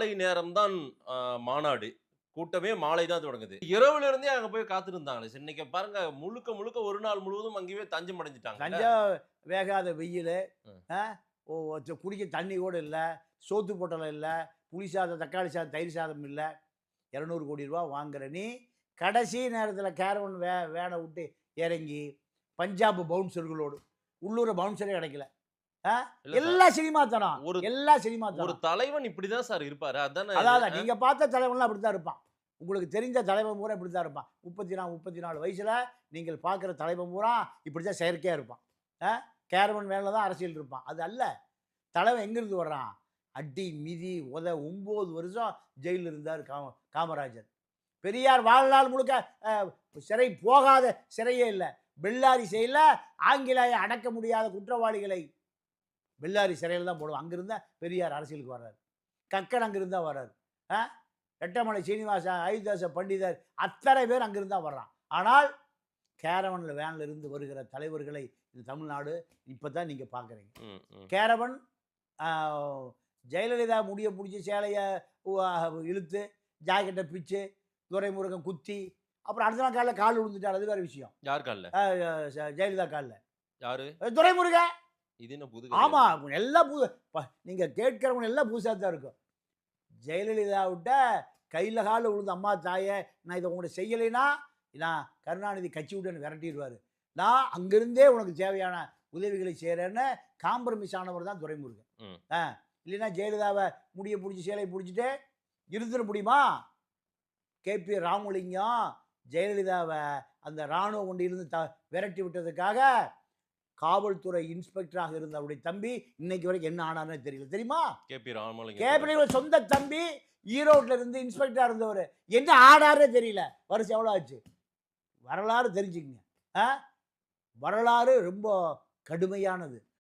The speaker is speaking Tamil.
மாலை நேரம் தான் மாநாடு. கூட்டமே மாலை தான் தொடங்குது. இரவுல இருந்தே அங்க போய் காத்திருந்தாங்களே. இன்னைக்கு பாருங்க முழுக்க முழுக்க ஒரு நாள் முழுவதும் அங்கேயே தஞ்சம் அடைஞ்சுட்டாங்கல்ல. கஞ்சா வேகாத வெயிலு, ம். ஆ ஓ குடிக்க தண்ணி கூட இல்ல. சோத்து பொட்டலம் இல்ல. புளி சாதம், தக்காளி சாதம், தயிர் சாதம் இல்ல. ரூ. 200 கோடி வாங்குற நீ, கடைசி நேரத்தில கேரவன் வேன விட்டு இறங்கி, பஞ்சாப் பவுன்சர்களோடு, உள்ளூர பவுன்சரே கிடைக்கல. ஆ இல்ல சார். எல்லாம் சினிமாத்தனம். ஒரு எல்லாம் ஒரு சினிமாத்தனம். தலைவன் இப்படிதான் சார் இருப்பாரு. அதானே அதாவது நீங்க பார்த்த தலைவன்லாம் அப்படித்தான் இருப்பான். உங்களுக்கு தெரிஞ்ச தலைவன் பூரா இப்படித்தான் இருப்பான். 34 வயசுல நீங்கள் பார்க்குற தலைவன் பூரா இப்படித்தான் செயற்கையா இருப்பான். ஆ கேரவன் வேன்ல தான் அரசியல் இருப்பான். அது அல்ல. தலைவன் எங்கிருந்து வர்றான்? அடி, மிதி, 9 வருஷம் ஜெயில்ல இருந்தார் காமராஜர். பெரியார் வாழ்நாள் முழுக்க சிறை போகாத சிறையே இல்ல. பெல்லாரி சிறையில ஆங்கிலேய அடக்க முடியாத குற்றவாளிகளை பெல்லாரி சிறையில தான் போடுவான். அங்கிருந்து தான் பெரியார் அரசியலுக்கு வர்றாரு. கக்கன் அங்கிருந்து தான் வர்றாரு. ரெட்டமலை சீனிவாச, அயோத்தியாச பண்டிதர் அத்தனை பேர் அங்கிருந்து தான் வர்றான். ஆனால் கேரவன்ல வேன்ல இருந்து வருகிற தலைவர்களை இந்த தமிழ்நாடு இப்பதான் நீங்க பார்க்குறீங்க. கேரவன் ஜெயலலிதா முடிய பிடிச்சி சேலைய இழுத்து ஜாக்கெட்டை பிச்சு துரைமுருகன் குத்தி அப்புறம் அடுத்த நாள் காலையில் கால் விழுந்துட்டார். அது வேற விஷயம். யார் கால்ல? ஜெயலலிதா காலில். யாரு? துரைமுருகன். இது என்ன புது? ஆமா, எல்லாம் புது. நீங்க கேட்கிறவங்க எல்லாம் புதுசாக தான் இருக்கும். ஜெயலலிதா விட்ட கையில் காலில் விழுந்த அம்மா தாயை நான் இதை உங்கள்கிட்ட செய்யலைன்னா நான் கருணாநிதி கட்சி விட்டு விரட்டிடுவார். நான் அங்கிருந்தே உனக்கு தேவையான உதவிகளை செய்கிறேன்னு காம்ப்ரமைஸ் ஆனவர் தான் துரைமுருகன். இல்லைன்னா ஜெயலலிதாவை முடிய பிடிச்சி சேலையை பிடிச்சிட்டு இருந்துட முடியுமா? கேபி ராமலிங்கம் ஜெயலலிதாவை அந்த இராணுவ கொண்டிருந்து விரட்டி விட்டதுக்காக காவல்துறை இன்ஸ்பெக்டராக இருந்த அவருடைய தம்பி இன்னைக்கு வரைக்கும் என்ன ஆனார்னு தெரியல. தெரியுமா? கேபி ராமலிங்கம். கேபி சொந்த தம்பி ஈரோட்டில் இருந்து இன்ஸ்பெக்டரா இருந்தவர் என்ன ஆனாரே தெரியல. வருஷம் எவ்வளோ ஆச்சு? வரலாறு தெரிஞ்சுக்கங்க. வரலாறு ரொம்ப கடுமையானது.